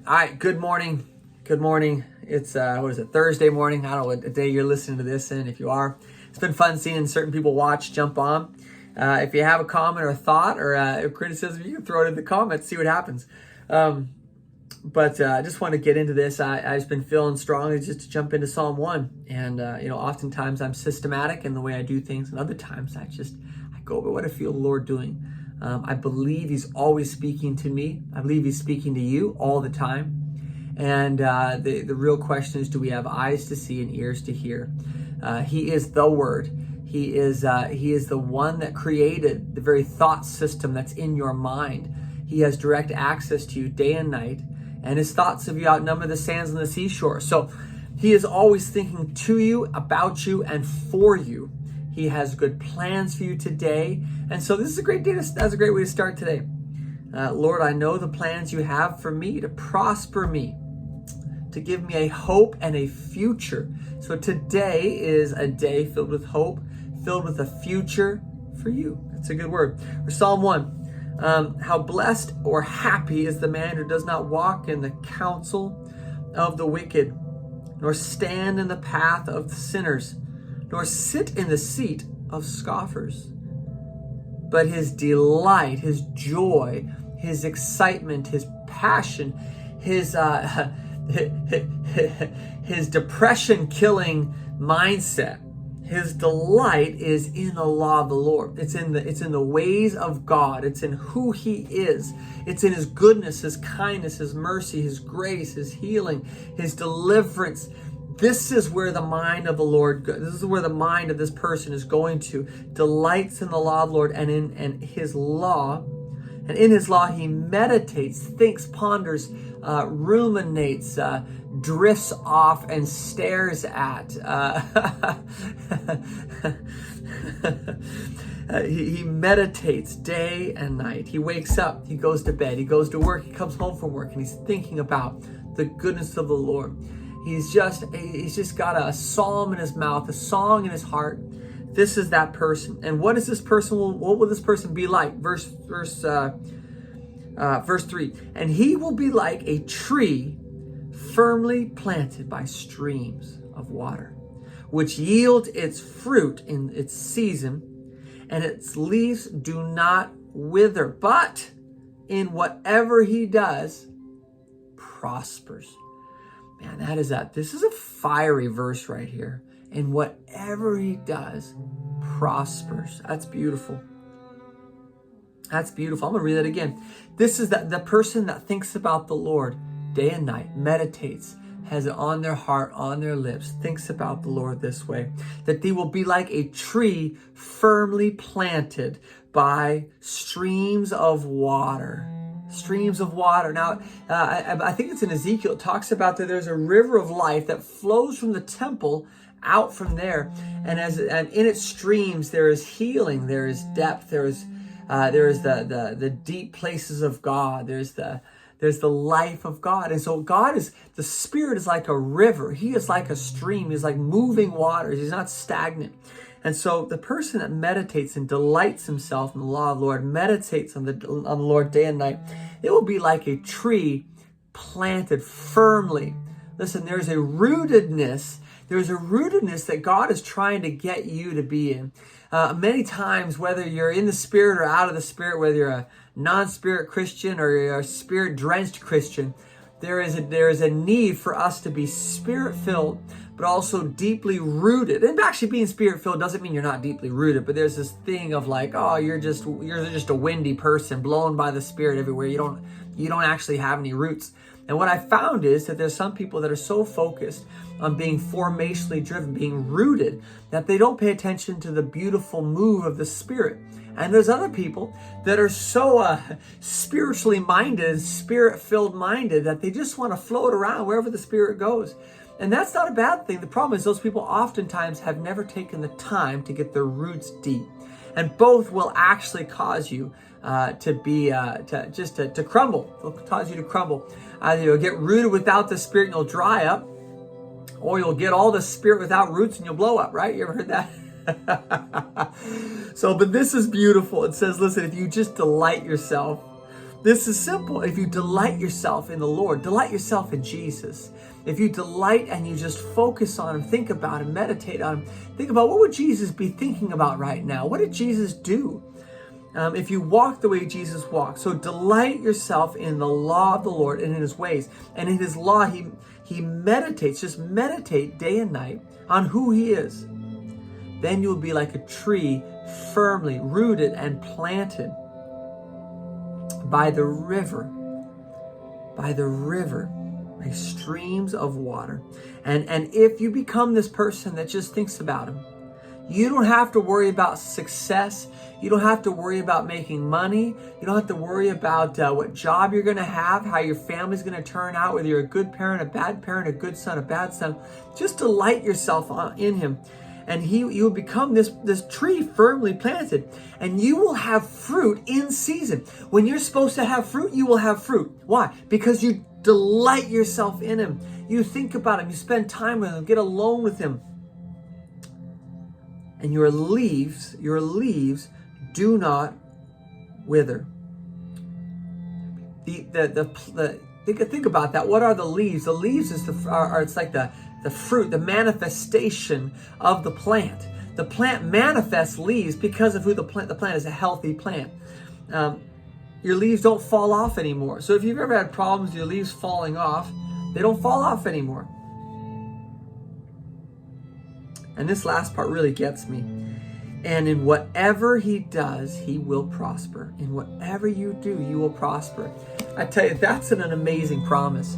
All right, good morning. Good morning. It's Thursday morning. I don't know what day you're listening to this in. If you are, it's been fun seeing certain people jump on. If you have a comment or a thought or a criticism, you can throw it in the comments, see what happens. But I just want to get into this. I've just been feeling strongly just to jump into Psalm 1. And, oftentimes I'm systematic in the way I do things. And other times I go, but what I feel the Lord doing. I believe he's always speaking to me. I believe he's speaking to you all the time. And the real question is, do we have eyes to see and ears to hear? He is the Word. He is the one that created the very thought system that's in your mind. He has direct access to you day and night. And his thoughts of you outnumber the sands on the seashore. So he is always thinking to you, about you, and for you. He has good plans for you today. And so this is a great day. That's a great way to start today. Lord, I know the plans you have for me to prosper me, to give me a hope and a future. So today is a day filled with hope, filled with a future for you. That's a good word. For Psalm 1, how blessed or happy is the man who does not walk in the counsel of the wicked, nor stand in the path of the sinners, nor sit in the seat of scoffers. But his delight, his joy, his excitement, his passion, his depression-killing mindset, his delight is in the law of the Lord. It's in the ways of God. It's in who he is. It's in his goodness, his kindness, his mercy, his grace, his healing, his deliverance. This is where the mind of the Lord goes. This is where the mind of this person is going to. Delights in the law of the Lord and in his law. And in his law he meditates, thinks, ponders, ruminates, drifts off and stares at. He meditates day and night. He wakes up, he goes to bed, he goes to work, he comes home from work, and he's thinking about the goodness of the Lord. He's just got a psalm in his mouth, a song in his heart. This is that person. And what is this person? What will this person be like? Verse 3. And he will be like a tree firmly planted by streams of water, which yield its fruit in its season, and its leaves do not wither, but in whatever he does, prospers. Man, this is a fiery verse right here. And whatever he does, prospers. That's beautiful. That's beautiful. I'm going to read that again. This is the person that thinks about the Lord day and night, meditates, has it on their heart, on their lips, thinks about the Lord this way, that they will be like a tree firmly planted by streams of water. Streams of water. Now, I think it's in Ezekiel. It talks about that there's a river of life that flows from the temple out from there, and in its streams there is healing, there is depth, there is the deep places of God. There's the life of God, and so the Spirit is like a river. He is like a stream. He's like moving waters. He's not stagnant. And so the person that meditates and delights himself in the law of the Lord, meditates on the Lord day and night, it will be like a tree planted firmly. Listen, there's a rootedness that God is trying to get you to be in. Many times, whether you're in the Spirit or out of the Spirit, whether you're a non-Spirit Christian or you're a Spirit-drenched Christian, there is a need for us to be Spirit-filled, but also deeply rooted. And actually being Spirit-filled doesn't mean you're not deeply rooted, but there's this thing of like, oh, you're just a windy person blown by the Spirit everywhere. You don't actually have any roots. And what I found is that there's some people that are so focused on being formationally driven, being rooted, that they don't pay attention to the beautiful move of the Spirit. And there's other people that are so spiritually minded and Spirit-filled minded that they just want to float around wherever the Spirit goes. And that's not a bad thing. The problem is those people oftentimes have never taken the time to get their roots deep. And both will actually cause you to crumble. They'll cause you to crumble. Either you'll get rooted without the Spirit and you'll dry up, or you'll get all the Spirit without roots and you'll blow up, right? You ever heard that? But this is beautiful. It says, listen, if you just delight yourself This is simple. If you delight yourself in the Lord, delight yourself in Jesus. If you delight and you just focus on him, think about him, meditate on him, think about what would Jesus be thinking about right now? What did Jesus do? If you walk the way Jesus walked. So delight yourself in the law of the Lord and in his ways. And in his law, he meditates, just meditate day and night on who he is. Then you'll be like a tree firmly rooted and planted by the river, by streams of water. And if you become this person that just thinks about him, you don't have to worry about success. You don't have to worry about making money. You don't have to worry about what job you're going to have, how your family's going to turn out, whether you're a good parent, a bad parent, a good son, a bad son. Just delight yourself in him. And you will become this tree firmly planted, and you will have fruit in season. When you're supposed to have fruit, you will have fruit. Why? Because you delight yourself in him. You think about him. You spend time with him. Get alone with him. And your leaves do not wither. Think about that. What are the leaves? The leaves it's like the fruit, the manifestation of the plant. The plant manifests leaves because of who the plant is, a healthy plant. Your leaves don't fall off anymore. So if you've ever had problems with your leaves falling off, they don't fall off anymore. And this last part really gets me. And in whatever he does, he will prosper. In whatever you do, you will prosper. I tell you, that's an amazing promise.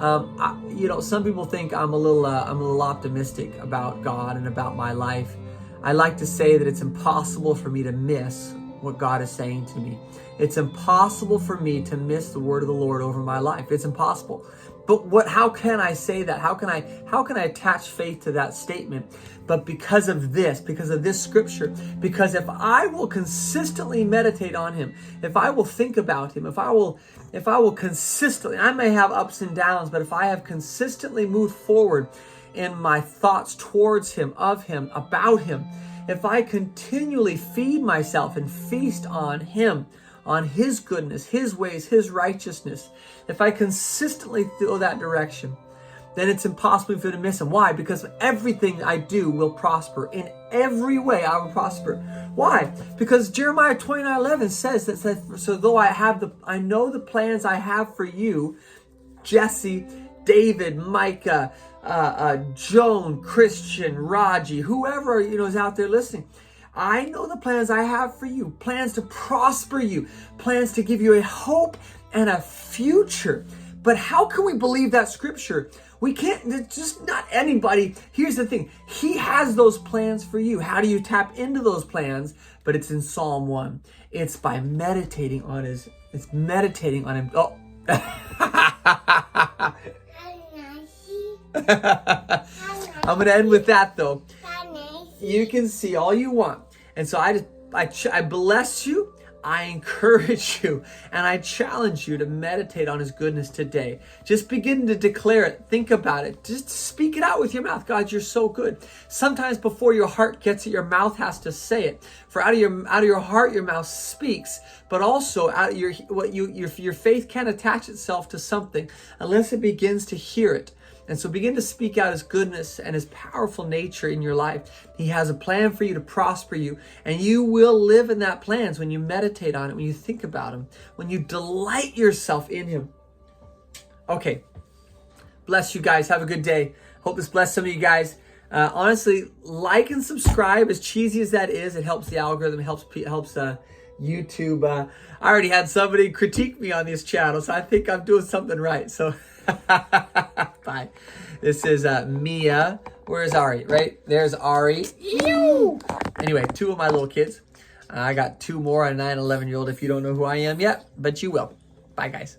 Some people think I'm a little optimistic about God and about my life. I like to say that it's impossible for me to miss what God is saying to me. It's impossible for me to miss the word of the Lord over my life. It's impossible. But how can I say that? How can I attach faith to that statement? But because of this scripture, because if I will consistently meditate on him, if I will think about him, if I will consistently, I may have ups and downs, but if I have consistently moved forward in my thoughts towards him, of him, about him, if I continually feed myself and feast on him, on his goodness, his ways, his righteousness, if I consistently go that direction, then it's impossible for me to miss him. Why? Because everything I do will prosper. In every way I will prosper. Why? Because Jeremiah 29:11 says that, so though I know the plans I have for you, Jesse, David, Micah, Joan, Christian, Raji, whoever is out there listening. I know the plans I have for you, plans to prosper you, plans to give you a hope and a future. But how can we believe that scripture? We can't, it's just not anybody. Here's the thing. He has those plans for you. How do you tap into those plans? But it's in Psalm 1. It's by meditating on him. Oh. I'm going to end with that though. You can see all you want. And so I bless you, I encourage you, and I challenge you to meditate on his goodness today. Just begin to declare it. Think about it. Just speak it out with your mouth. God, you're so good. Sometimes before your heart gets it, your mouth has to say it. For out of your heart, your mouth speaks. But also out of your faith can't attach itself to something unless it begins to hear it. And so begin to speak out his goodness and his powerful nature in your life. He has a plan for you to prosper you, and you will live in that plans when you meditate on it, when you think about him, when you delight yourself in him. Okay. Bless you guys. Have a good day. Hope this blessed some of you guys. Honestly, like and subscribe. As cheesy as that is, it helps the algorithm, it helps YouTube. I already had somebody critique me on this channel, so I think I'm doing something right. So bye. This is Mia. Where's Ari? Right there's Ari. Ew. Anyway, 2 of my little kids. I got 2 more, a 9 and 11-year-old. If you don't know who I am yet, but you will. Bye, guys.